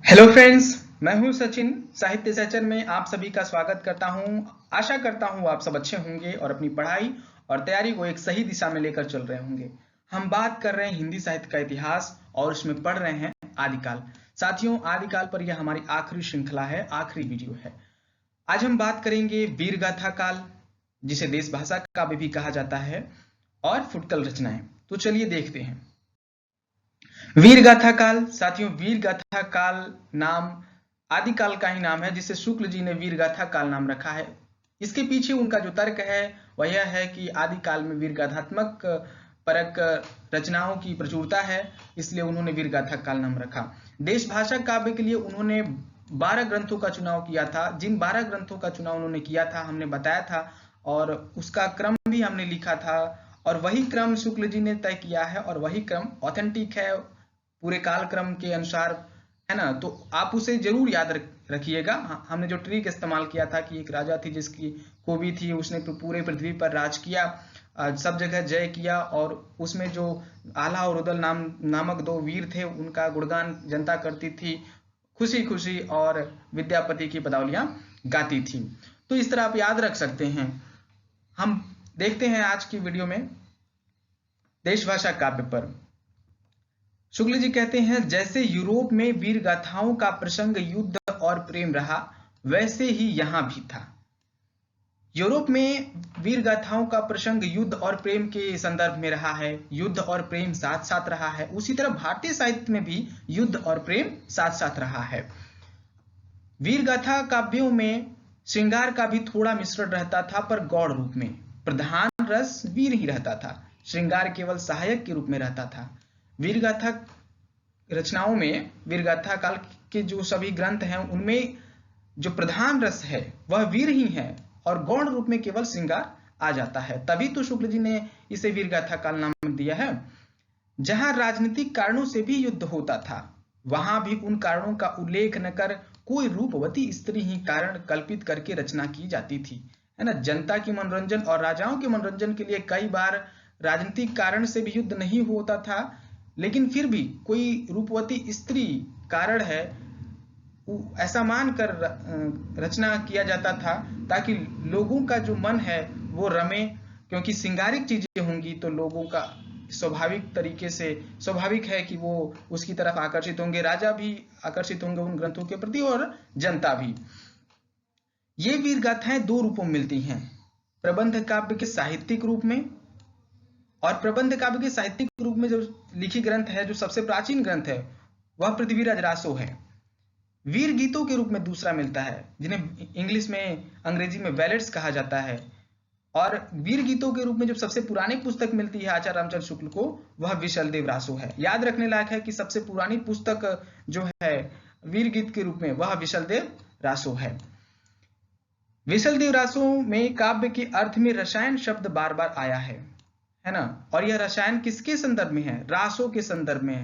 Hello friends, मैं हूं सचिन। साहित्य सचन में आप सभी का स्वागत करता हूं। आशा करता हूं आप सब अच्छे होंगे और अपनी पढ़ाई और तैयारी को एक सही दिशा में लेकर चल रहे होंगे। हम बात कर रहे हैं हिंदी साहित्य का इतिहास और उसमें पढ़ रहे हैं आदिकाल। साथियों, आदिकाल पर यह हमारी आखिरी श्रृंखला है, आखिरी वीडियो है। आज हम बात करेंगे वीर गाथा काल, जिसे देश भाषा काव्य भी कहा जाता है, और फुटकल रचनाएं। तो चलिए देखते हैं। वीर गाथा काल। साथियों, वीर गाथा काल नाम आदिकाल का ही नाम है, जिसे शुक्ल जी ने वीर गाथा काल नाम रखा है। इसके पीछे उनका जो तर्क है वह यह है कि आदिकाल में वीर गाथात्मक परक रचनाओं की प्रचुरता है, इसलिए उन्होंने वीर गाथा काल नाम रखा। देश भाषा काव्य के लिए उन्होंने 12 ग्रंथों का चुनाव किया था। जिन 12 ग्रंथों का चुनाव उन्होंने किया था हमने बताया था, और उसका क्रम भी हमने लिखा था, और वही क्रम शुक्ल जी ने तय किया है और वही क्रम ऑथेंटिक है पूरे कालक्रम के अनुसार, है ना। तो आप उसे जरूर याद रखिएगा। हमने जो ट्रिक इस्तेमाल किया था कि एक राजा थी जिसकी खूबी थी, उसने पूरे पृथ्वी पर राज किया, सब जगह जय किया, और उसमें जो आला और रुदल नामक दो वीर थे उनका गुणगान जनता करती थी खुशी खुशी, और विद्यापति की पदावलियां गाती थी। तो इस तरह आप याद रख सकते हैं। हम देखते हैं आज की वीडियो में देश भाषा काव्य पर। शुक्ल जी कहते हैं, जैसे यूरोप में वीर गाथाओं का प्रसंग युद्ध और प्रेम रहा, वैसे ही यहां भी था। यूरोप में वीर गाथाओं का प्रसंग युद्ध और प्रेम के संदर्भ में रहा है, युद्ध और प्रेम साथ साथ रहा है। उसी तरह भारतीय साहित्य में भी युद्ध और प्रेम साथ साथ रहा है। वीर गाथा काव्यों में श्रृंगार का भी थोड़ा मिश्रण रहता था, पर गौड़ रूप में। प्रधान रस वीर ही रहता था, श्रृंगार केवल सहायक के रूप में रहता था। वीर गाथा रचनाओं में, वीर गाथा काल के जो सभी ग्रंथ हैं उनमें जो प्रधान रस है वह वीर ही है, और गौण रूप में केवल श्रृंगार आ जाता है। तभी तो शुक्ल जी ने इसे वीर गाथा काल नाम दिया है। जहां राजनीतिक कारणों से भी युद्ध होता था, वहां भी उन कारणों का उल्लेख न कर कोई रूपवती स्त्री ही कारण कल्पित करके रचना की जाती थी, है ना। जनता के मनोरंजन और राजाओं के मनोरंजन के लिए कई बार राजनीतिक कारण से भी युद्ध नहीं होता था, लेकिन फिर भी कोई रूपवती स्त्री कारण है ऐसा मानकर रचना किया जाता था, ताकि लोगों का जो मन है वो रमे। क्योंकि सिंगारिक चीजें होंगी तो लोगों का स्वाभाविक तरीके से स्वाभाविक है कि वो उसकी तरफ आकर्षित होंगे, राजा भी आकर्षित होंगे उन ग्रंथों के प्रति, और जनता भी। ये वीर गाथाएं दो रूपों में मिलती हैं, प्रबंध काव्य के साहित्यिक रूप में, और प्रबंध काव्य के साहित्यिक रूप में जो लिखी ग्रंथ है, जो सबसे प्राचीन ग्रंथ है, वह पृथ्वीराज रासो है। वीर गीतों के रूप में दूसरा मिलता है, जिन्हें इंग्लिश में, अंग्रेजी में बैलेट्स कहा जाता है। और वीर गीतों के रूप में जो सबसे पुरानी पुस्तक मिलती है आचार्य रामचंद्र शुक्ल को, वह विशलदेव रासो है। याद रखने लायक है कि सबसे पुरानी पुस्तक जो है वीर गीत के रूप में, वह विशलदेव रासो है। विशलदेव रासो में काव्य के अर्थ में रसायन शब्द बार बार आया है ना। और यह रसायन किसके संदर्भ में है? रासो के संदर्भ में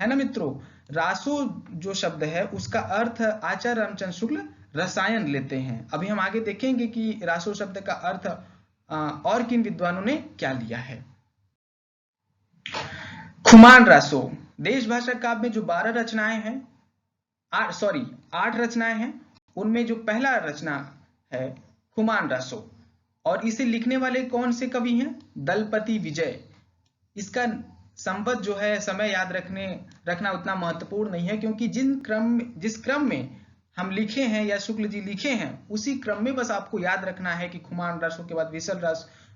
है ना मित्रों। रासो जो शब्द है उसका अर्थ आचार्य रामचंद्र शुक्ल रसायन लेते हैं। अभी हम आगे देखेंगे कि रासो शब्द का अर्थ और किन विद्वानों ने क्या लिया है। खुमान रासो। देश भाषा काव्य में जो 12 रचनाएं हैं, 8 रचनाएं हैं, उनमें जो पहला रचना है खुमान रासो, और इसे लिखने वाले कौन से कवि हैं? दलपति विजय। इसका संबद्ध जो है समय याद रखना उतना महत्वपूर्ण नहीं है, क्योंकि जिस क्रम में हम लिखे हैं या शुक्ल जी लिखे हैं, उसी क्रम में बस आपको याद रखना है कि खुमान रासो के बाद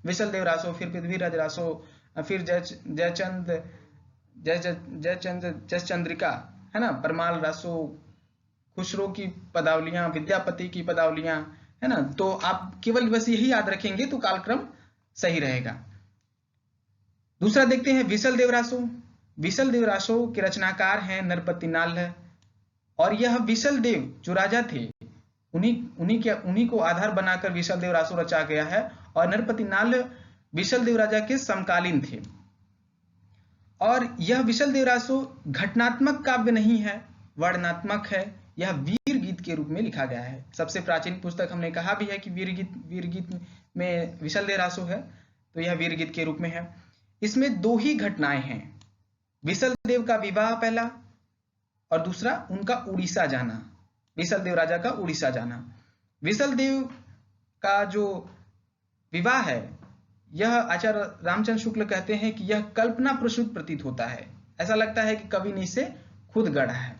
विशलदेव रासो, फिर पृथ्वीराज रासो, फिर जयचंद्रिका, है ना, परमाल रासो, खुसरो की पदावलियां, विद्यापति की पदावलियां, है ना। तो आप केवल बस यही याद रखेंगे तो कालक्रम सही रहेगा। दूसरा देखते हैं विशलदेव रासो। विशलदेव रासो के रचनाकार हैं नरपति नाल्ह, और यह विशलदेव जो राजा थे उन्हीं को आधार बनाकर विशलदेव रासो रचा गया है, और नरपति नाल्ह विशलदेव राजा के समकालीन थे। और यह विशलदेव रासो घटनात्मक काव्य नहीं है, वर्णनात्मक है। यह वीर गीत के रूप में लिखा गया है। सबसे प्राचीन पुस्तक हमने कहा भी है कि वीर गीत में विशलदेव रासो है, तो यह वीर गीत के रूप में है। इसमें 2 ही घटनाएं हैं। विशलदेव का विवाह पहला, और दूसरा उनका उड़ीसा जाना, विसल देव राजा का उड़ीसा जाना। विसल देव का जो विवाह है यह आचार्य रामचंद्र शुक्ल कहते हैं कि यह कल्पना प्रसूत प्रतीत होता है, ऐसा लगता है कि कवि ने इसे खुद गढ़ा है।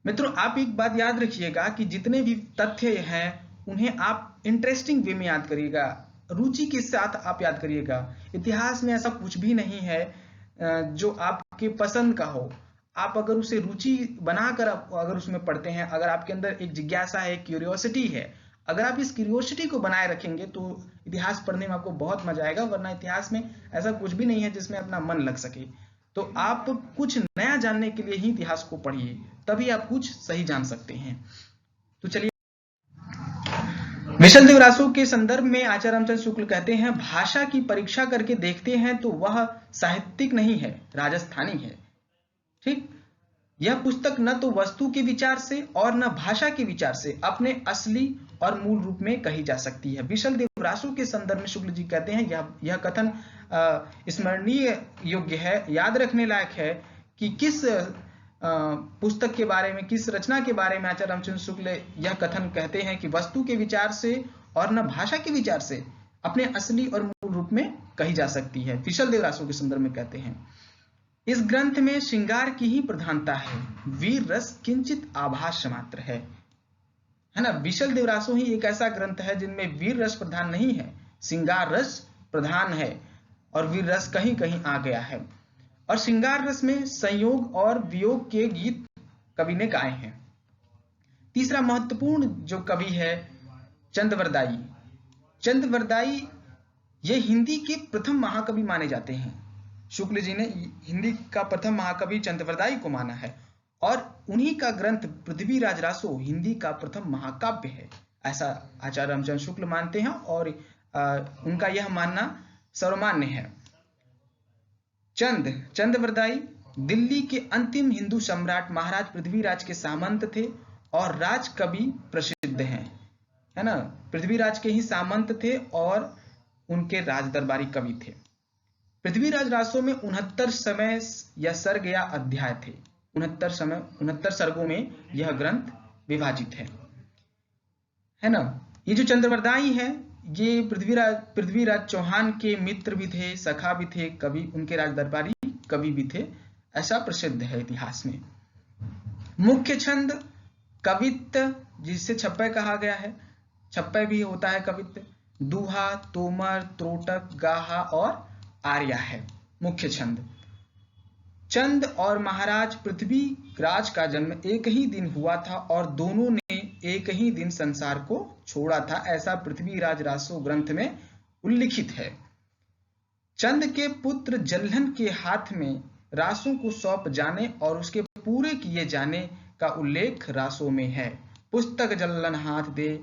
मित्रों, आप एक बात याद रखिएगा कि जितने भी तथ्य हैं उन्हें आप इंटरेस्टिंग वे में याद करिएगा, रुचि के साथ आप याद करिएगा। इतिहास में ऐसा कुछ भी नहीं है जो आपके पसंद का हो। आप अगर उसे रुचि बनाकर अगर उसमें पढ़ते हैं, अगर आपके अंदर एक जिज्ञासा है, क्यूरियोसिटी है, अगर आप इस क्यूरियोसिटी को बनाए रखेंगे तो इतिहास पढ़ने में आपको बहुत मजा आएगा। वरना इतिहास में ऐसा कुछ भी नहीं है जिसमें अपना मन लग सके। तो आप कुछ नया जानने के लिए ही इतिहास को पढ़िए, तभी आप कुछ सही जान सकते हैं। तो चलिए, विशल देव रासो के संदर्भ में आचार्य रामचंद्र शुक्ल कहते हैं, भाषा की परीक्षा करके देखते हैं तो वह साहित्यिक नहीं है, राजस्थानी है। ठीक, यह पुस्तक न तो वस्तु के विचार से और न भाषा के विचार से अपने असली और मूल रूप में कही जा सकती है। विशल देव रासो के संदर्भ में शुक्ल जी कहते हैं, यह कथन स्मरणीय योग्य है, याद रखने लायक है कि किस पुस्तक के बारे में, किस रचना के बारे में आचार्य रामचंद्र शुक्ल यह कथन कहते हैं कि वस्तु के विचार से और न भाषा के विचार से अपने असली और मूल रूप में कही जा सकती है। विशल देव रासो के संदर्भ में कहते हैं, इस ग्रंथ में श्रृंगार की ही प्रधानता है, वीर रस किंचित आभास मात्र है ना। विशल देव रासो ही एक ऐसा ग्रंथ है जिनमें वीर रस प्रधान नहीं है, श्रृंगार रस प्रधान है और वीर रस कहीं कहीं आ गया है। और श्रृंगार रस में संयोग और वियोग के गीत कवि ने गाए हैं। तीसरा महत्वपूर्ण जो कवि है चंद्रवरदाई। चंद्रवरदाई ये हिंदी के प्रथम महाकवि माने जाते हैं। शुक्ल जी ने हिंदी का प्रथम महाकवि चंद्रवरदाई को माना है और उन्हीं का ग्रंथ पृथ्वीराज रासो हिंदी का प्रथम महाकाव्य है, ऐसा आचार्य रामचंद्र शुक्ल मानते हैं और उनका यह मानना सर्वमान्य है। चंद्रवरदाई दिल्ली के अंतिम हिंदू सम्राट महाराज पृथ्वीराज के सामंत थे और राज कवि प्रसिद्ध हैं, है ना। पृथ्वीराज के ही सामंत थे और उनके राज दरबारी कवि थे। पृथ्वीराज रासो में 69 समय या सर्ग या अध्याय थे। 69 सर्गों में यह ग्रंथ विभाजित है ना। ये जो चंद्रवरदाई है ये पृथ्वीराज चौहान के मित्र भी थे, सखा भी थे, कवि, उनके राज दरबारी कवि भी थे, ऐसा प्रसिद्ध है इतिहास में। मुख्य छंद कवित्त, जिसे छप्पय कहा गया है, छप्पय भी होता है कवित्त, दूहा, तोमर, त्रोटक, गाहा और आर्या है मुख्य छंद। चंद और महाराज पृथ्वीराज का जन्म एक ही दिन हुआ था और दोनों ने एक ही दिन संसार को छोड़ा था, ऐसा पृथ्वीराज रासो ग्रंथ में उल्लिखित है। चंद के पुत्र जल्हन के हाथ में रासो को सौंप जाने और उसके पूरे किए जाने का उल्लेख रासो में है। पुस्तक जल्हन हाथ दे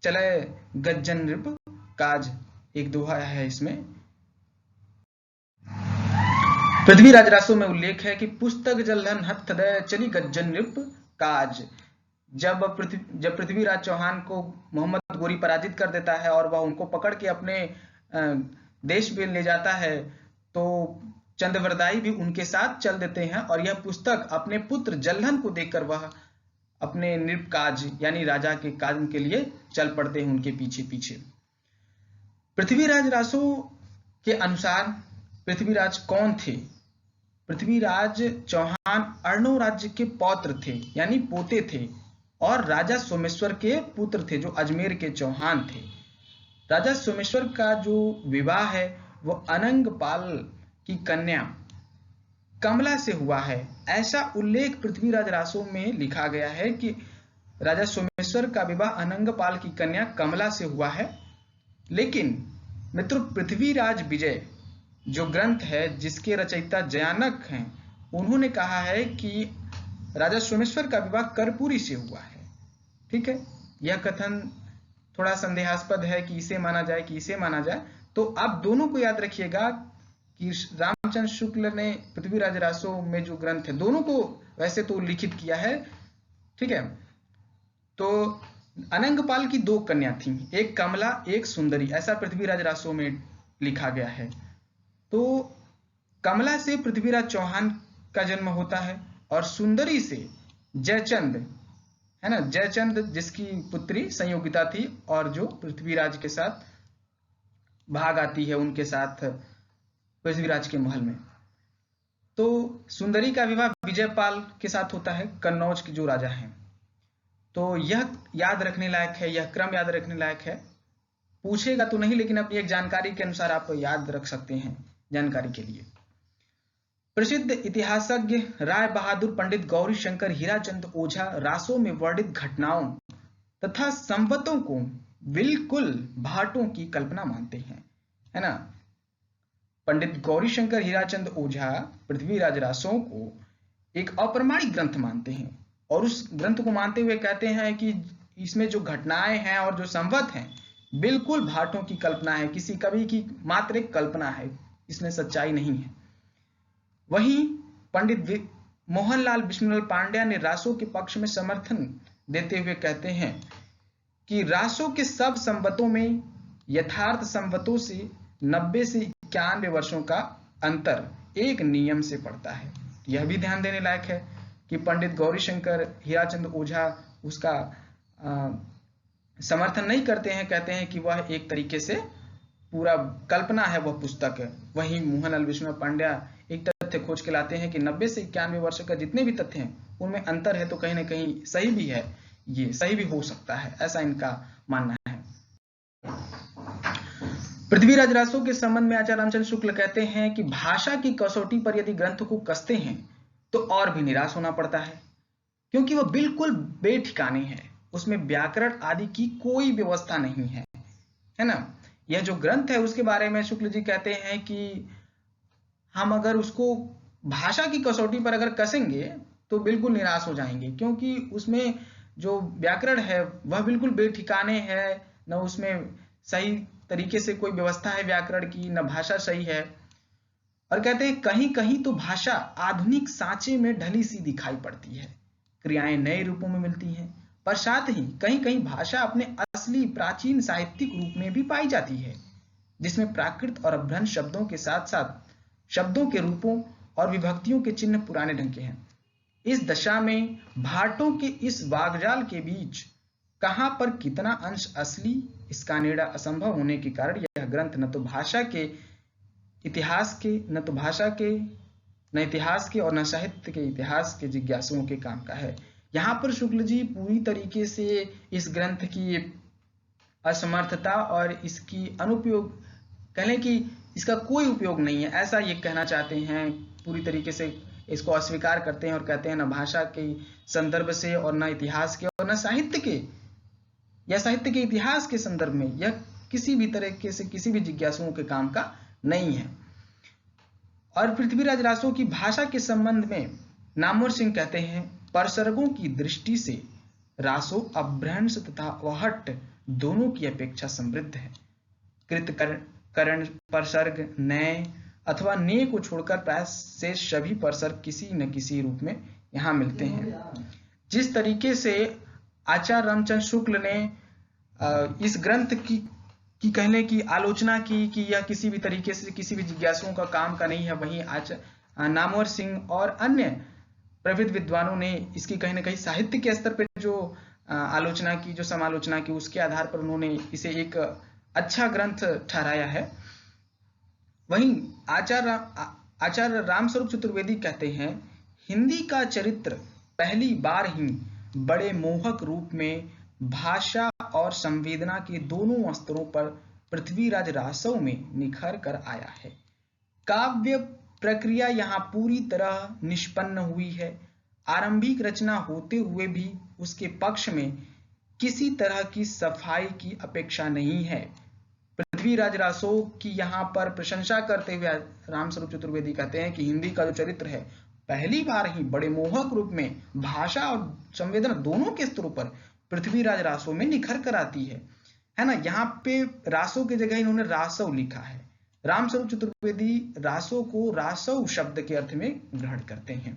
चले गज्जन नृप काज, एक दोहा है इसमें। पृथ्वीराज रासो में उल्लेख है कि पुस्तक जल्हन हथ दे चली गज्जन नृप काज। जब पृथ्वीराज चौहान को मोहम्मद गोरी पराजित कर देता है और वह उनको पकड़ के अपने देश में ले जाता है तो चंद्रवरदाई भी उनके साथ चल देते हैं और यह पुस्तक अपने पुत्र जल्हन को देखकर वह अपने नृप काज यानी राजा के काम के लिए चल पड़ते हैं उनके पीछे पीछे। पृथ्वीराज रासो के अनुसार पृथ्वीराज कौन थे? पृथ्वीराज चौहान अर्णव राज्य के पौत्र थे यानी पोते थे और राजा सोमेश्वर के पुत्र थे जो अजमेर के चौहान थे। राजा सोमेश्वर का जो विवाह है वो अनंगपाल की कन्या कमला से हुआ है, ऐसा उल्लेख पृथ्वीराज रासो में लिखा गया है कि राजा सोमेश्वर का विवाह अनंगपाल की कन्या कमला से हुआ है। लेकिन मित्रों, पृथ्वीराज विजय जो ग्रंथ है जिसके रचयिता जयानक हैं, उन्होंने कहा है कि राजा सोमेश्वर का विवाह कर्पूरी से हुआ है। ठीक है, यह कथन थोड़ा संदेहास्पद है कि इसे माना जाए कि इसे माना जाए, तो आप दोनों को याद रखिएगा कि रामचंद्र शुक्ल ने पृथ्वीराज रासो में जो ग्रंथ है दोनों को वैसे तो उल्लिखित किया है। ठीक है, तो अनंगपाल की दो कन्या थी, एक कमला एक सुंदरी, ऐसा पृथ्वीराज रासो में लिखा गया है। तो कमला से पृथ्वीराज चौहान का जन्म होता है और सुंदरी से जयचंद, है ना, जयचंद जिसकी पुत्री संयोगिता थी और जो पृथ्वीराज के साथ भाग आती है उनके साथ पृथ्वीराज के महल में। तो सुंदरी का विवाह विजयपाल के साथ होता है, कन्नौज के जो राजा हैं। तो यह याद रखने लायक है, यह क्रम याद रखने लायक है। पूछेगा तो नहीं, लेकिन अपनी एक जानकारी के अनुसार आप याद रख सकते हैं जानकारी के लिए। प्रसिद्ध इतिहासज्ञ राय बहादुर पंडित गौरी शंकर हीराचंद ओझा रासों में वर्णित घटनाओं तथा संवतों को बिल्कुल भाटों की कल्पना मानते हैं, है ना। पंडित गौरी शंकर हीराचंद ओझा पृथ्वीराज रासों को एक अप्रमाणिक ग्रंथ मानते हैं और उस ग्रंथ को मानते हुए कहते हैं कि इसमें जो घटनाएं हैं और जो संवत हैं बिल्कुल भाटों की कल्पना है, किसी कवि की मात्र एक कल्पना है, इसमें सच्चाई नहीं है। वहीं पंडित मोहनलाल विष्णुलाल पांड्या ने रासों के पक्ष में समर्थन देते हुए कहते हैं कि रासों के सब संवतों में यथार्थ संवतों से 90 से 91 वर्षों का अंतर एक नियम से पड़ता है। यह भी ध्यान देने लायक है कि पंडित गौरीशंकर हीराचंद ओझा उसका समर्थन नहीं करते हैं, कहते हैं कि वह एक तरीके से पूरा कल्पना है वह पुस्तक है। वहीं मोहनलाल विष्णुलाल पांड्या एक तथ्य खोज के लाते हैं कि 90 से 91 वर्ष का जितने भी तथ्य हैं उनमें अंतर है, तो कहीं ना कहीं सही भी है, ये सही भी हो सकता है, ऐसा इनका मानना है। पृथ्वीराज रासों के संबंध में आचार्य रामचंद्र शुक्ल कहते हैं कि भाषा की कसौटी पर यदि ग्रंथ को कसते हैं तो और भी निराश होना पड़ता है, क्योंकि वह बिल्कुल बेठिकाने है, उसमें व्याकरण आदि की कोई व्यवस्था नहीं है, है ना। यह जो ग्रंथ है उसके बारे में शुक्ल जी कहते हैं कि हम अगर उसको भाषा की कसौटी पर अगर कसेंगे तो बिल्कुल निराश हो जाएंगे, क्योंकि उसमें जो व्याकरण है वह बिल्कुल बेठिकाने है, न उसमें सही तरीके से कोई व्यवस्था है व्याकरण की, न भाषा सही है। और कहते हैं कहीं कहीं तो भाषा आधुनिक सांचे में ढली सी दिखाई पड़ती है, क्रियाएं नए रूपों में मिलती हैं, पर साथ ही कहीं कहीं भाषा अपने असली प्राचीन साहित्यिक रूप में भी पाई जाती है, जिसमें प्राकृत और अभ्रंश शब्दों के साथ साथ शब्दों के रूपों और विभक्तियों के चिन्ह पुराने ढंग के हैं। इस दशा में भाटों के इस वागजाल के बीच कहां पर कितना अंश असली, इसका निर्णय असंभव होने के कारण यह ग्रंथ न तो भाषा के इतिहास के, न तो भाषा के, न इतिहास के और न साहित्य के इतिहास के जिज्ञासुओं के काम का है। यहाँ पर शुक्ल जी पूरी तरीके से इस ग्रंथ की असमर्थता और इसकी अनुपयोग, कह लें कि इसका कोई उपयोग नहीं है, ऐसा ये कहना चाहते हैं। पूरी तरीके से इसको अस्वीकार करते हैं और कहते हैं न भाषा के संदर्भ से और न इतिहास के और न साहित्य के या साहित्य के इतिहास के संदर्भ में यह किसी भी तरीके से किसी भी जिज्ञासुओं के काम का नहीं है। और पृथ्वीराज रासों की भाषा के संबंध में नामवर सिंह कहते हैं, परसर्गों की दृष्टि से रासो अभ्रंश तथा वहट दोनों की अपेक्षा समृद्ध है। कृत करण परसर्ग नए अथवा ने को छोड़कर प्राय से सभी परसर्ग किसी न किसी रूप में यहाँ मिलते हैं। जिस तरीके से आचार्य रामचंद्र शुक्ल ने इस ग्रंथ की कहने की आलोचना की कि यह किसी भी तरीके से किसी भी जिज्ञासुओं का काम का नहीं है, वहीं नामवर सिंह और अन्य प्रविध विद्वानों ने इसकी कहीं ना कहीं साहित्य के स्तर पर जो आलोचना की, जो समालोचना की, उसके आधार पर उन्होंने इसे एक अच्छा ग्रंथ ठहराया है। वहीं आचार्य रामस्वरूप चतुर्वेदी कहते हैं, हिंदी का चरित्र पहली बार ही बड़े मोहक रूप में भाषा और संवेदना के दोनों स्तरों पर पृथ्वीराज रासों में निखर कर आया है। काव्य प्रक्रिया यहाँ पूरी तरह निष्पन्न हुई है। आरंभिक रचना होते हुए भी उसके पक्ष में किसी तरह की सफाई की अपेक्षा नहीं है। पृथ्वीराज रासों की यहाँ पर प्रशंसा करते हुए रामस्वरूप चतुर्वेदी कहते हैं कि हिंदी का जो चरित्र है पहली बार ही बड़े मोहक रूप में भाषा और संवेदना दोनों के स्तरों पर पृथ्वीराज रासों में निखर कर आती है ना। यहाँ पे रासों की जगह इन्होंने रासव लिखा है। रामस्वरूप चतुर्वेदी रासों को रासव शब्द के अर्थ में ग्रहण करते हैं।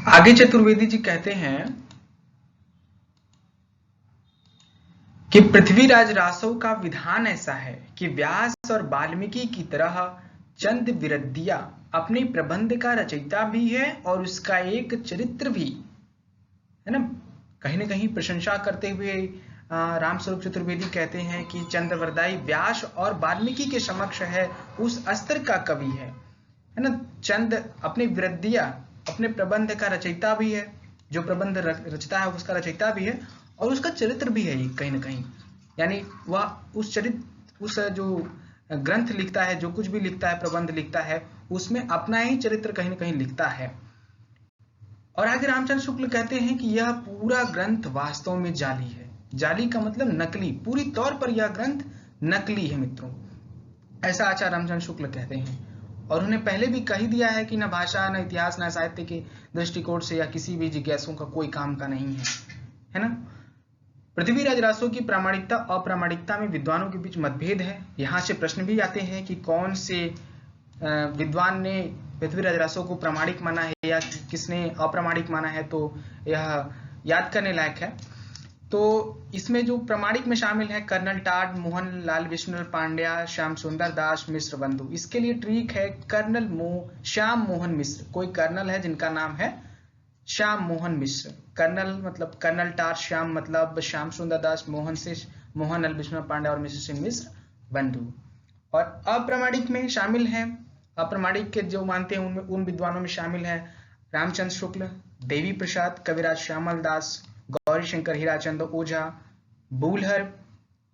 आगे चतुर्वेदी जी कहते हैं कि पृथ्वीराज रासो का विधान ऐसा है कि व्यास और वाल्मीकि की तरह चंद विरदिया अपने प्रबंध का रचयिता भी है और उसका एक चरित्र भी है ना। कहीं ना कहीं प्रशंसा करते हुए रामस्वरूप चतुर्वेदी कहते हैं कि चंद्रवरदाई व्यास और वाल्मीकि के समक्ष है उस स्तर का कवि है ना। चंद अपने विरदिया अपने प्रबंध का रचयिता भी है, जो प्रबंध रचता है उसका रचयिता भी है और उसका चरित्र भी है कहीं ना कहीं, यानी वह उस चरित्र उस जो ग्रंथ लिखता है, जो कुछ भी लिखता है, प्रबंध लिखता है, उसमें अपना ही चरित्र कहीं ना कहीं लिखता है। और आगे रामचंद्र शुक्ल कहते हैं कि यह पूरा ग्रंथ वास्तव में जाली है। जाली का मतलब नकली, पूरी तौर पर यह ग्रंथ नकली है मित्रों, ऐसा आचार्य रामचंद्र शुक्ल कहते हैं। और उन्हें पहले भी कही दिया है कि न भाषा, न इतिहास, न साहित्य के दृष्टिकोण से या किसी भी जिज्ञासुओं का कोई काम का नहीं है ना। पृथ्वीराज रासो की प्रामाणिकता अप्रामाणिकता में विद्वानों के बीच मतभेद है। यहाँ से प्रश्न भी आते हैं कि कौन से विद्वान ने पृथ्वीराज रासो को प्रामाणिक माना है या किसने अप्रामाणिक माना है, तो यह याद करने लायक है। तो इसमें जो प्रामाणिक में शामिल है कर्नल टाड, मोहन लाल विष्णु पांड्या, श्याम सुंदर दास, मिश्र बंधु। इसके लिए ट्रिक है कर्नल श्याम मोहन मिश्र, कोई कर्नल है जिनका नाम है श्याम मोहन मिश्र। कर्नल मतलब कर्नल टाड, श्याम मतलब श्याम सुंदर दास, मोहन से मोहन लाल विष्णु पांड्या और मिश्र से मिश्र बंधु। और अप्रामाणिक में शामिल है, अप्रामाणिक के जो मानते हैं उनमें उन विद्वानों में शामिल है रामचंद्र शुक्ल, देवी प्रसाद, कविराज श्यामल दास, गौरी शंकर हीराचंद ओझा, बूलहर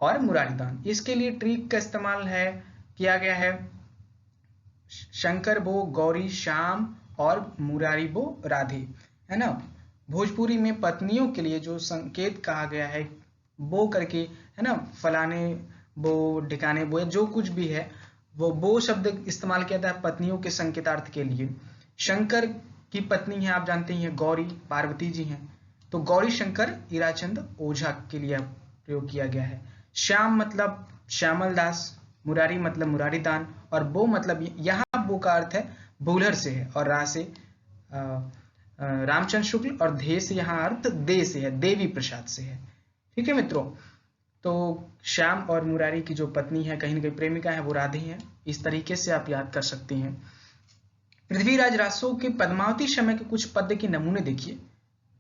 और मुरारीदान। इसके लिए ट्रिक का इस्तेमाल है किया गया है शंकर बो गौरी श्याम और मुरारी बो राधे, है ना। भोजपुरी में पत्नियों के लिए जो संकेत कहा गया है बो करके, है ना, फलाने बो, ढिकाने बो, जो कुछ भी है वो बो शब्द इस्तेमाल किया था पत्नियों के संकेतार्थ के लिए। शंकर की पत्नी है, आप जानते हैं गौरी, पार्वती जी हैं, तो गौरी शंकर हीराचंद ओझा के लिए प्रयोग किया गया है। श्याम मतलब श्यामल दास, मुरारी मतलब मुरारीदान और बो मतलब यहाँ बो का अर्थ है बूलहर से है और रा से रामचंद्र शुक्ल और धे से यहाँ अर्थ दे से है, देवी प्रसाद से है। ठीक है मित्रों, तो श्याम और मुरारी की जो पत्नी है, कहीं ना कहीं प्रेमिका है, वो राधे हैं। इस तरीके से आप याद कर सकते हैं। पृथ्वीराज रासो के पद्मावती समय के कुछ पद्य के नमूने देखिए।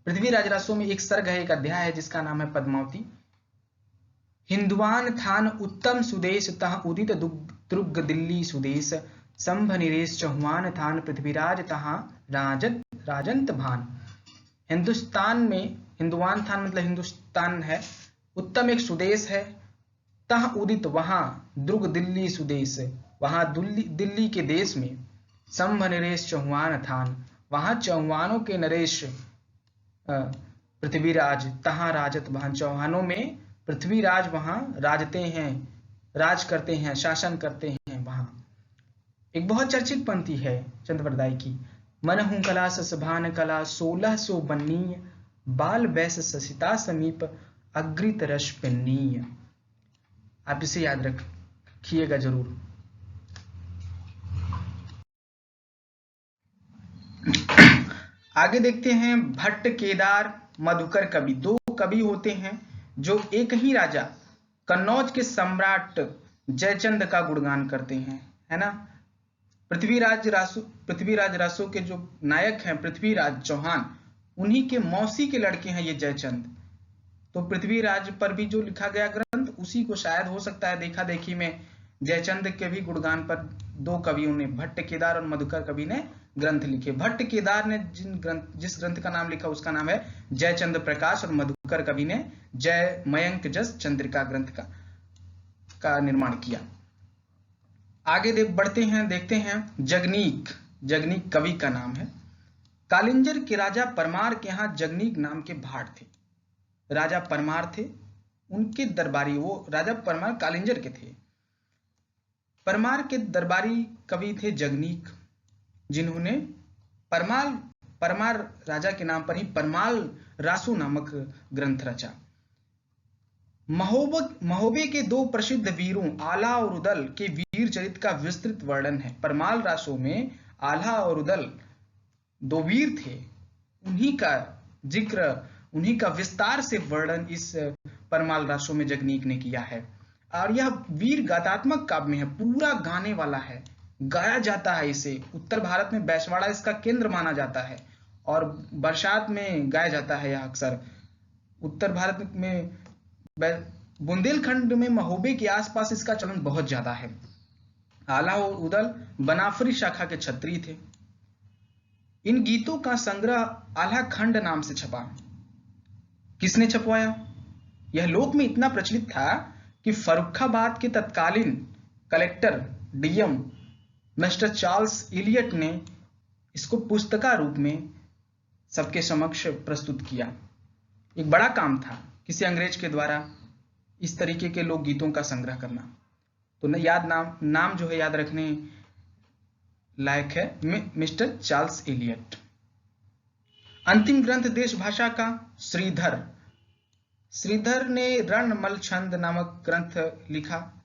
पृथ्वीराज रासो में एक सर्ग है, एक अध्याय है जिसका नाम है पद्मावती। हिंदुवान थान उत्तम सुदेश, तह उदित दुर्ग दिल्ली सुदेश, संभ निरेश चौहान थान, पृथ्वीराज तहा राजंत भान। हिंदुस्तान में हिंदुवान थान मतलब हिंदुस्तान है, उत्तम एक सुदेश है, तह उदित वहां, दुर्ग दिल्ली सुदेश वहां दिल्ली के देश में, संभ नरेश चौहान थान वहां चौहानों के नरेश पृथ्वीराज, तहां राजत भान चौहानों में पृथ्वीराज वहां राजते हैं, राज करते हैं, शासन करते हैं वहां। एक बहुत चर्चित पंक्ति है चंद्रवरदाई की, मन हूं कला ससभान कला, 1600 बन्नीय, बाल वैस ससिता समीप, अग्रित रस पिन्नीय। आप इसे याद रखिएगा जरूर। आगे देखते हैं भट्ट, केदार, मधुकर कवि। दो कवि होते हैं जो एक ही राजा कन्नौज के सम्राट जयचंद का गुणगान करते हैं, है ना। पृथ्वीराज रासो के जो नायक हैं पृथ्वीराज चौहान, उन्हीं के मौसी के लड़के हैं ये जयचंद। तो पृथ्वीराज पर भी जो लिखा गया ग्रंथ उसी को शायद हो सकता है देखा देखी में जयचंद के भी गुणगान पर दो कवियों ने, भट्ट केदार और मधुकर कवि ने ग्रंथ लिखे। भट्ट केदार ने जिस ग्रंथ का नाम लिखा उसका नाम है जयचंद प्रकाश और मधुकर कवि ने जय मयंक जस चंद्रिका ग्रंथ का निर्माण किया। आगे बढ़ते हैं, देखते हैं जगनीक कवि का नाम है। कालिंजर के राजा परमार के यहाँ जगनीक नाम के भाट थे। राजा परमार थे, उनके दरबारी, वो राजा परमार कालिंजर के थे। परमार के दरबारी कवि थे जगनीक, जिन्होंने परमार राजा के नाम पर ही परमाल रासो नामक ग्रंथ रचा। महोबे के दो प्रसिद्ध वीरों आला और उदल के वीर चरित का विस्तृत वर्णन है। परमाल रासो में आला और उदल दो वीर थे, उन्हीं का जिक्र उन्हीं का विस्तार से वर्णन इस परमाल रासो में जगनीक ने किया है। और यह वीर गाथात्मक काव्य है, पूरा गाने वाला है, गाया जाता है इसे। उत्तर भारत में बैसवाड़ा इसका केंद्र माना जाता है और बरसात में गाया जाता है। यह अक्सर उत्तर भारत में बुंदेलखंड में महोबे के आसपास इसका चलन बहुत ज्यादा है। आला और उदल बनाफरी शाखा के क्षत्रिय थे। इन गीतों का संग्रह आला खंड नाम से छपा। किसने छपवाया? यह लोक में इतना प्रचलित था कि फर्रुखाबाद के तत्कालीन collector DM mister Charles Elliot ने इसको पुस्तका रूप में सबके समक्ष प्रस्तुत किया। एक बड़ा काम था किसी अंग्रेज के द्वारा इस तरीके के लोक गीतों का संग्रह करना। तो नाम जो है याद रखने लायक है, मिस्टर चार्ल्स इलियट। अंतिम ग्रंथ देश भाषा का श्रीधर ने रणमल छंद नामक ग्रंथ लिखा।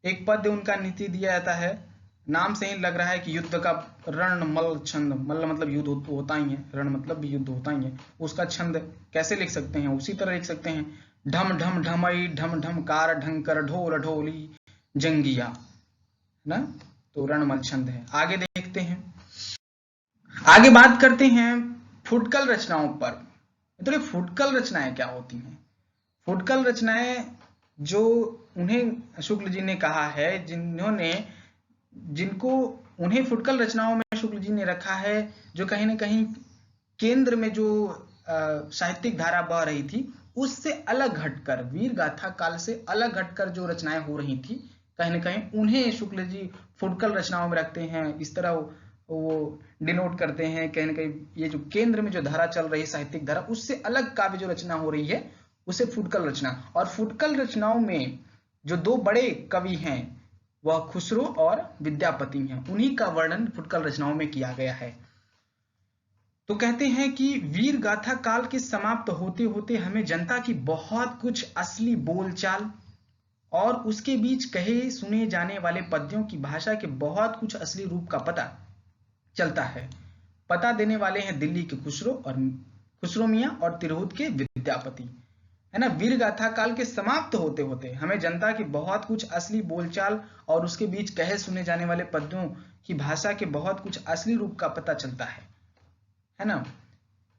एक पद्य उनका नीति दिया जाता है, नाम से ही लग रहा है कि युद्ध का रणमल छंद, मल्ल मतलब युद्ध होता ही है, रण मतलब भी युद्ध होता ही है। उसका छंद कैसे लिख सकते हैं? उसी तरह लिख सकते हैं, ढम ढम ढमई ढम ढम कार ढंकर ढोल ढोली जंगिया ना। तो रणमल छंद है। आगे देखते हैं, आगे बात करते हैं फुटकल रचनाओं पर। तो ये फुटकल रचनाएं क्या होती हैं? फुटकल रचनाएं जो उन्हें शुक्ल जी ने कहा है, उन्हें फुटकल रचनाओं में शुक्ल जी ने रखा है, जो कहीं ना कहीं केंद्र में जो साहित्यिक धारा बह रही थी उससे अलग हटकर, वीर गाथा काल से अलग हटकर जो रचनाएं हो रही थी, कहीं ना कहीं उन्हें शुक्ल जी फुटकल रचनाओं में रखते हैं। इस तरह वो डिनोट करते हैं कहीं ना कहीं ये जो केंद्र में जो धारा चल रही है, साहित्यिक धारा, उससे अलग काव्य जो रचना हो रही है उसे फुटकल रचना। और फुटकल रचनाओं में जो दो बड़े कवि हैं वह खुसरो और विद्यापति हैं। उन्हीं का वर्णन फुटकल रचनाओं में किया गया है। तो कहते हैं कि वीर गाथा काल के समाप्त होते होते हमें जनता की बहुत कुछ असली बोलचाल और उसके बीच कहे सुने जाने वाले पद्यों की भाषा के बहुत कुछ असली रूप का पता चलता है। पता देने वाले हैं दिल्ली के खुसरो मियां और तिरहुत के विद्यापति, है ना। वीर गाथा काल के समाप्त होते होते हमें जनता की बहुत कुछ असली बोलचाल और उसके बीच कहे सुने जाने वाले पद्यों की भाषा के बहुत कुछ असली रूप का पता चलता है ना।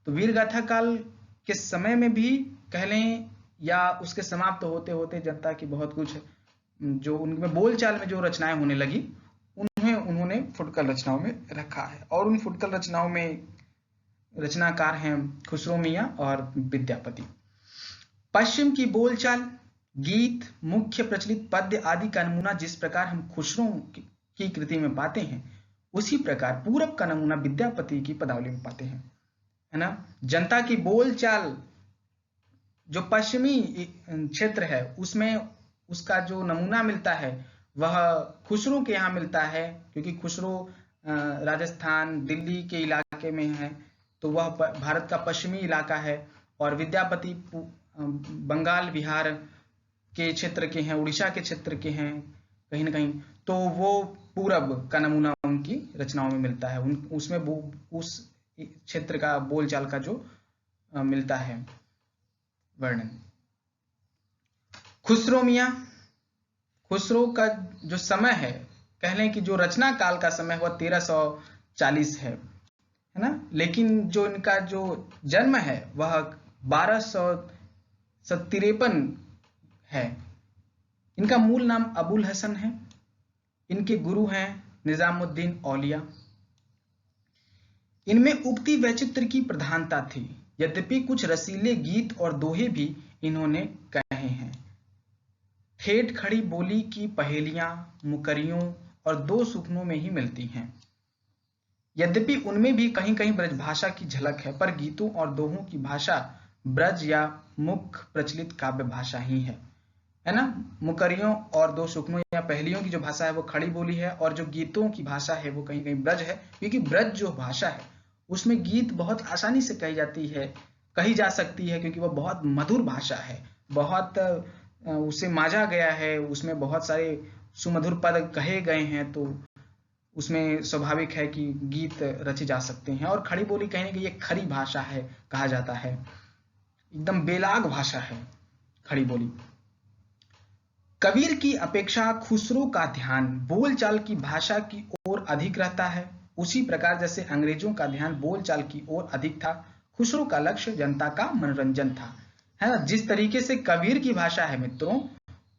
तो वीर गाथा काल के समय में भी कह लें या उसके समाप्त होते होते जनता की बहुत कुछ जो उनमें बोलचाल में जो रचनाएं होने लगी उन्होंने फुटकल रचनाओं में रखा है। और उन फुटकल रचनाओं में रचनाकार हैं खुसरो मियां और विद्यापति। पश्चिम की बोलचाल, गीत, मुख्य प्रचलित पद्य आदि का नमूना जिस प्रकार हम खुसरो की कृति में पाते हैं, उसी प्रकार पूरब का नमूना विद्यापति की पदावली में पाते हैं, है ना। जनता की बोलचाल जो पश्चिमी क्षेत्र है उसमें उसका जो नमूना मिलता है वह खुसरो के यहाँ मिलता है, क्योंकि खुसरो राजस्थान दिल्ली के इलाके में है, तो वह भारत का पश्चिमी इलाका है। और विद्यापति बंगाल बिहार के क्षेत्र के हैं, उड़ीसा के क्षेत्र के हैं कहीं ना कहीं, तो वो पूरब का नमूना उनकी रचनाओं में मिलता है। उसमें उस क्षेत्र का बोलचाल का जो मिलता है वर्णन। खुसरो मियां, खुसरो का जो समय है, कह लें कि जो रचना काल का समय वह 1340 है ना, लेकिन जो इनका जो जन्म है वह 1253 है। इनका मूल नाम अबुल हसन है। इनके गुरु हैं निजामुद्दीन औलिया। इनमें उक्ति वैचित्र की प्रधानता थी, यद्यपि कुछ रसीले गीत और दोहे भी इन्होंने कहे हैं। ठेठ खड़ी बोली की पहेलियां मुकरियों और दो सुखनों में ही मिलती हैं। यद्यपि उनमें भी कहीं कहीं ब्रज भाषा की झलक है, पर गीतों और दोहों की भाषा ब्रज या मुख्य प्रचलित काव्य भाषा ही है ना। मुकरियों और दो सुखनों या पहेलियों की जो भाषा है वो खड़ी बोली है, और जो गीतों की भाषा है वो कहीं कहीं ब्रज है, क्योंकि ब्रज जो भाषा है उसमें गीत बहुत आसानी से कही जा सकती है, क्योंकि वह बहुत मधुर भाषा है, बहुत उसे माजा गया है, उसमें बहुत सारे सुमधुर पद कहे गए हैं, तो उसमें स्वाभाविक है कि गीत रचे जा सकते हैं। और खड़ी बोली कहने की ये खरी भाषा है कहा जाता है। एकदम बेलाग भाषा है खड़ी बोली। कबीर की अपेक्षा खुसरो का ध्यान बोलचाल की भाषा की ओर अधिक रहता है। उसी प्रकार जैसे अंग्रेजों का ध्यान बोलचाल की ओर अधिक था, खुसरो का लक्ष्य जनता का मनोरंजन था, है ना। जिस तरीके से कबीर की भाषा है मित्रों,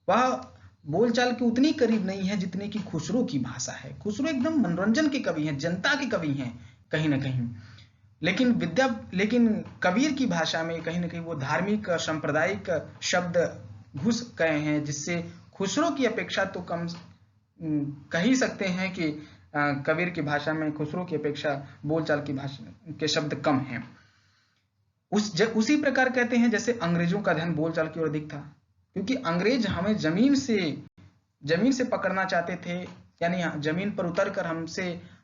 वह बोलचाल के उतनी करीब नहीं है जितने की खुसरो की भाषा है। खुसरो एकदम मनोरंजन के कवि हैं, जनता के कवि हैं कहीं ना कहीं। लेकिन कबीर की भाषा में कहीं ना कहीं वो धार्मिक सांप्रदायिक शब्द घुस गए हैं, जिससे खुसरो की अपेक्षा तो कम कह ही सकते हैं कि कबीर की भाषा में खुसरो की अपेक्षा बोलचाल की भाषा के शब्द कम हैं। उसी प्रकार कहते हैं जैसे अंग्रेजों का ध्यान बोलचाल की ओर अधिक था, क्योंकि अंग्रेज हमें जमीन से पकड़ना चाहते थे, यानी जमीन पर उतर कर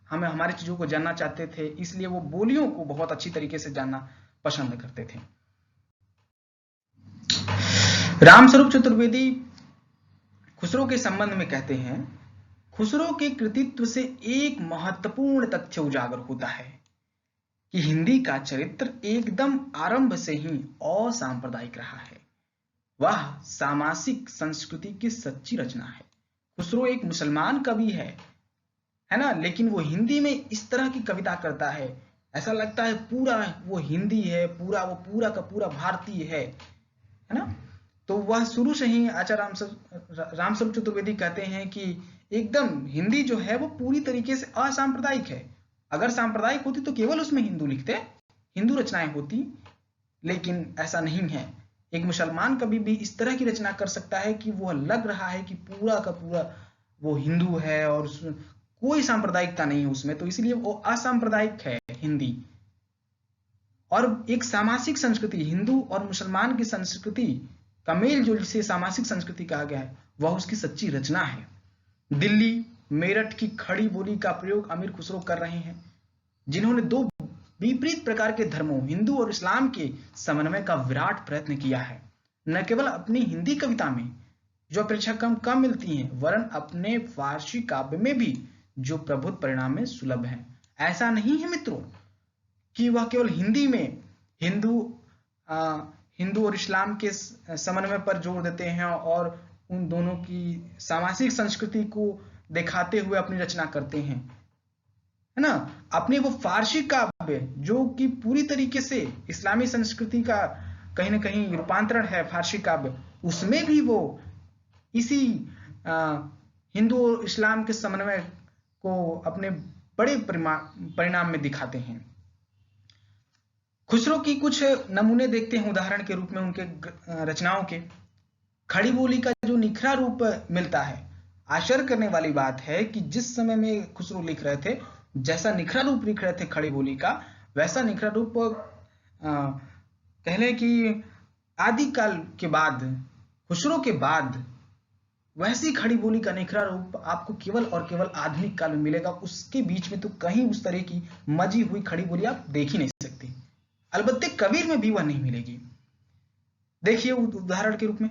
हमें हमारी चीजों को जानना चाहते थे, इसलिए वो बोलियों को बहुत अच्छी तरीके से जानना पसंद करते थे। रामस्वरूप चतुर्वेदी खुसरो के संबंध में कहते हैं, खुसरो के कृतित्व से एक महत्वपूर्ण तथ्य उजागर होता है कि हिंदी का चरित्र एकदम आरंभ से ही असांप्रदायिक रहा है। वह सामासिक संस्कृति की सच्ची रचना है। खुसरो एक मुसलमान कवि है ना, लेकिन वो हिंदी में इस तरह की कविता करता है, ऐसा लगता है पूरा वो हिंदी है, वो पूरा का पूरा भारतीय है ना। तो वह शुरू से ही आचार्य रामस्वरूप चतुर्वेदी कहते हैं कि एकदम हिंदी जो है वो पूरी तरीके से असांप्रदायिक है। अगर सांप्रदायिक होती तो केवल उसमें हिंदू रचनाएं होती, लेकिन ऐसा नहीं है। एक मुसलमान कभी भी इस तरह की रचना कर सकता है कि वह लग रहा है कि पूरा का पूरा वो हिंदू है और कोई सांप्रदायिकता नहीं है उसमें, तो इसलिए वो असांप्रदायिक है हिंदी। और एक सामासिक संस्कृति, हिंदू और मुसलमान की संस्कृति का मेल जो जिसे सामासिक संस्कृति कहा गया है, वह उसकी सच्ची रचना है। दिल्ली मेरठ की खड़ी बोली का प्रयोग अमीर खुसरो कर रहे हैं, जिन्होंने दो विपरीत प्रकार के धर्मों हिंदू और इस्लाम के समन्वय का विराट प्रयत्न किया है। न केवल अपनी हिंदी कविता में जो अपेक्षा कम मिलती हैं, वरन अपने फारसी काव्य में भी जो प्रभुत परिणाम में सुलभ है। ऐसा नहीं है मित्रों कि वह केवल हिंदी में हिंदू और इस्लाम के समन्वय पर जोर देते हैं और उन दोनों की सामाजिक संस्कृति को दिखाते हुए अपनी रचना करते हैं, है ना। अपने वो फारसी काव्य जो कि पूरी तरीके से इस्लामी संस्कृति का कहीं ना कहीं रूपांतरण है फारसी काव्य, उसमें भी वो इसी हिंदू और इस्लाम के समन्वय को अपने बड़े परिणाम में दिखाते हैं। खुसरो की कुछ नमूने देखते हैं उदाहरण के रूप में उनके रचनाओं के। खड़ी बोली का जो निखरा रूप मिलता है, आश्चर्य करने वाली बात है कि जिस समय में खुसरो लिख रहे थे, जैसा निखरा रूप लिख रहे थे खड़ी बोली का, वैसा निखरा रूप कह लें कि आदिकाल के बाद, खुसरो के बाद वैसी खड़ी बोली का निखरा रूप आपको केवल और केवल आधुनिक काल में मिलेगा। उसके बीच में तो कहीं उस तरह की मजी हुई खड़ी बोली आप देख ही नहीं सकती। अलबत्ते कबीर में भी वह नहीं मिलेगी। देखिए उदाहरण के रूप में,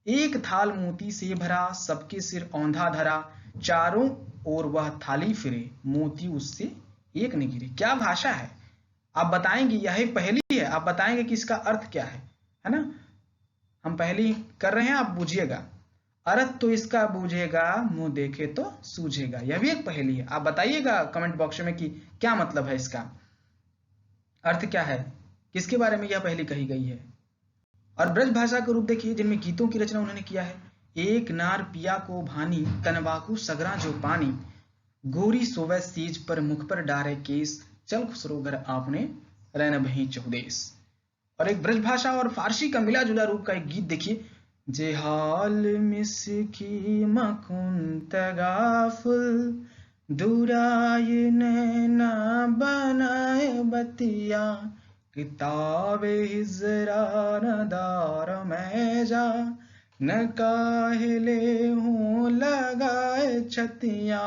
एक थाल मोती से भरा, सबके सिर औंधा धरा, चारों ओर वह थाली फिरे, मोती उससे एक न गिरे। क्या भाषा है! आप बताएंगे यह पहेली है, आप बताएंगे कि इसका अर्थ क्या है ना। हम पहेली कर रहे हैं, आप बूझिएगा। अर्थ तो इसका बूझेगा, मुंह देखे तो सूझेगा। यह भी एक पहेली है। आप बताइएगा कमेंट बॉक्स में कि क्या मतलब है इसका, अर्थ क्या है, किसके बारे में यह पहेली कही गई है। और ब्रज भाषा का रूप देखिए, जिनमें गीतों की रचना उन्होंने किया है। एक नार पिया को भानी, तनबाकू सगरा जो पानी, गोरी सोवे सीज पर मुख पर डारे केस, चल खुसरो घर आपने रैन भई चौदेस। और एक ब्रज भाषा और फारसी का मिला जुला रूप का एक गीत देखिए। जे हाल मिसकी मकुंत गाफुल, दुराय नैना बनाए बतिया, किताबे हिजरा नदार में जा, न काहिले हूं लगाए छतिया।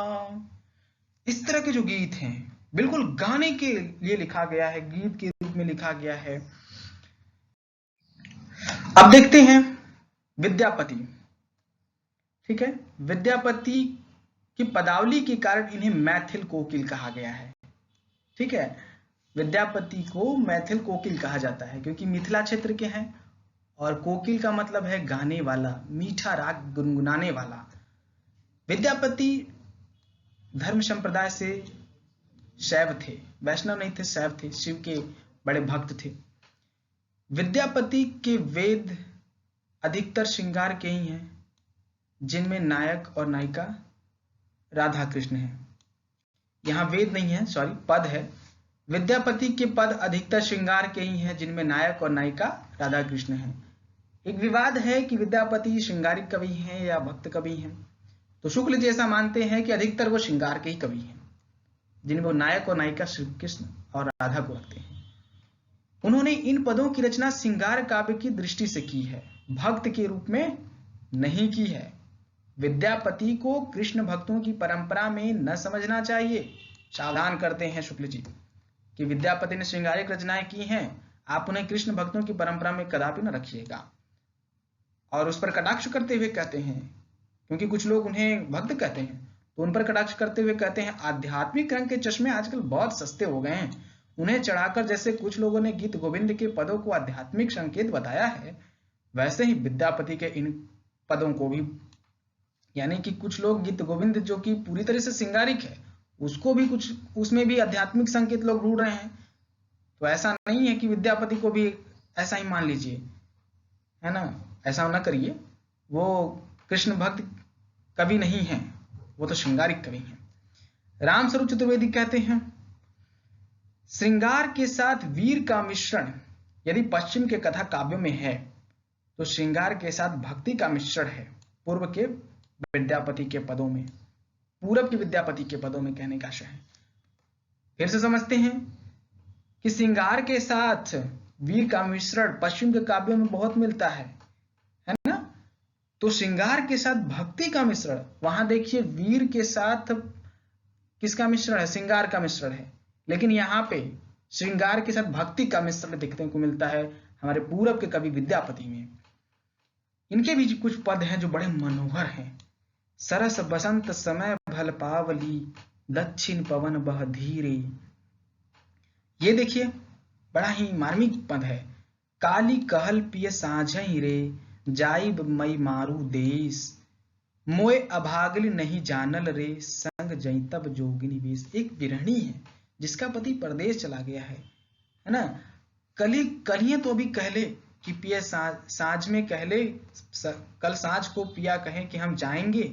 इस तरह के जो गीत हैं, बिल्कुल गाने के लिए लिखा गया है, गीत के रूप में लिखा गया है। अब देखते हैं विद्यापति। ठीक है, विद्यापति की पदावली के कारण इन्हें मैथिल कोकिल कहा गया है। ठीक है, विद्यापति को मैथिल कोकिल कहा जाता है क्योंकि मिथिला क्षेत्र के हैं, और कोकिल का मतलब है गाने वाला, मीठा राग गुनगुनाने वाला। विद्यापति धर्म संप्रदाय से शैव थे, वैष्णव नहीं थे, शैव थे, शिव के बड़े भक्त थे। विद्यापति के वेद अधिकतर श्रृंगार के ही हैं, जिनमें नायक और नायिका राधा कृष्ण है। यहाँ वेद नहीं है, सॉरी, पद है। विद्यापति के पद अधिकतर श्रृंगार के ही हैं, जिनमें नायक और नायिका राधा कृष्ण है। एक विवाद है कि विद्यापति श्रृंगारिक कवि हैं या भक्त कवि हैं। तो शुक्ल जी ऐसा मानते हैं कि अधिकतर वो श्रृंगार के ही कवि हैं, जिनमें वो नायक और नायिका श्री कृष्ण और राधा को रखते हैं। उन्होंने इन पदों की रचना श्रृंगार काव्य की दृष्टि से की है, भक्त के रूप में नहीं की है। विद्यापति को कृष्ण भक्तों की परंपरा में न समझना चाहिए। सावधान करते हैं शुक्ल जी कि विद्यापति ने श्रृंगारिक रचनाएं की हैं, आप उन्हें कृष्ण भक्तों की परंपरा में कदापि न रखिएगा। और उस पर कटाक्ष करते हुए कहते हैं, क्योंकि कुछ लोग उन्हें भक्त कहते हैं, तो उन पर कटाक्ष करते हुए कहते हैं, आध्यात्मिक रंग के चश्मे आजकल बहुत सस्ते हो गए हैं, उन्हें चढ़ाकर जैसे कुछ लोगों ने गीत गोविंद के पदों को आध्यात्मिक संकेत बताया है, वैसे ही विद्यापति के इन पदों को भी, यानी कि कुछ लोग गीत गोविंद जो कि पूरी तरह से श्रृंगारिक है, उसको भी कुछ, उसमें भी आध्यात्मिक संकेत लोग ढूंढ रहे हैं। तो ऐसा नहीं है कि विद्यापति को भी ऐसा ही मान लीजिए, है ना, ऐसा ना करिए। वो कृष्ण भक्त कवि नहीं है, वो तो श्रृंगारिक कवि हैं। रामस्वरूप चतुर्वेदी कहते हैं, श्रृंगार के साथ वीर का मिश्रण यदि पश्चिम के कथा काव्यों में है, तो श्रृंगार के साथ भक्ति का मिश्रण है पूर्व के विद्यापति के पदों में, पूरब के विद्यापति के पदों में, कहने का आशय है। फिर से समझते हैं कि श्रृंगार के साथ वीर का मिश्रण पश्चिम के काव्यों में बहुत मिलता है ना। तो श्रृंगार के साथ भक्ति का मिश्रण, वहां देखिए वीर के साथ किसका मिश्रण है, श्रृंगार का मिश्रण है, लेकिन यहाँ पे श्रृंगार के साथ भक्ति का मिश्रण देखने को मिलता है हमारे पूरब के कवि विद्यापति में। इनके भी कुछ पद हैं जो बड़े मनोहर हैं। सरस बसंत समय भल पावली, दक्षिण पवन बह धीरे। ये देखिए बड़ा ही मार्मिक पद है। काली कहल पिय साझई रे, जाइब मई मारू देश, मोए अभागल नहीं जानल रे, संग जैतब जोगिनी वेश। एक विरहणी है जिसका पति परदेश चला गया है ना। कलिए तो अभी कहले कि पिया साँझ में कहले, कल साँझ को पिया कहे कि हम जाएंगे,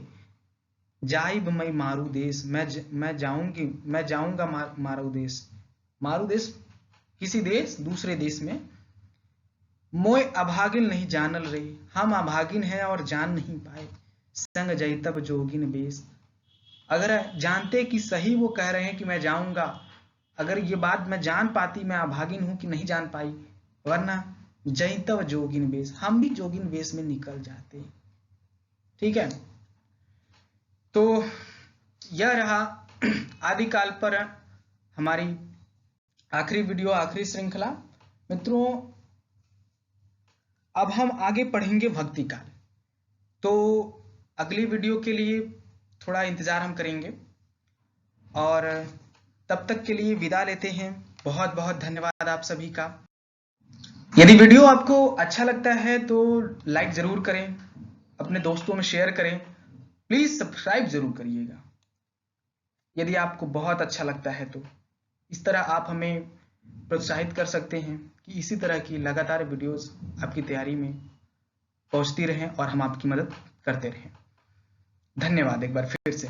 जाइब मई मारू देश, मैं जाऊंगा मारू देश। मारू देश किसी देश, दूसरे देश में। मोय अभागिन नहीं जानल रे, हम अभागिन हैं और जान नहीं पाए, संग जैतब जोगिन बेश। अगर जानते कि सही वो कह रहे हैं कि मैं जाऊंगा, अगर ये बात मैं जान पाती मैं अभागिन हूं कि नहीं जान पाई, वरना जैतब जोगिन वेश, हम भी जोगिन वेश में निकल जाते। ठीक है, तो यह रहा आदिकाल पर हमारी आखिरी वीडियो, आखिरी श्रृंखला। मित्रों अब हम आगे पढ़ेंगे भक्ति काल, तो अगली वीडियो के लिए थोड़ा इंतजार हम करेंगे, और तब तक के लिए विदा लेते हैं। बहुत बहुत धन्यवाद आप सभी का। यदि वीडियो आपको अच्छा लगता है तो लाइक जरूर करें, अपने दोस्तों में शेयर करें, प्लीज सब्सक्राइब जरूर करिएगा यदि आपको बहुत अच्छा लगता है। तो इस तरह आप हमें प्रोत्साहित कर सकते हैं कि इसी तरह की लगातार वीडियोस आपकी तैयारी में पहुंचती रहें और हम आपकी मदद करते रहें। धन्यवाद एक बार फिर से।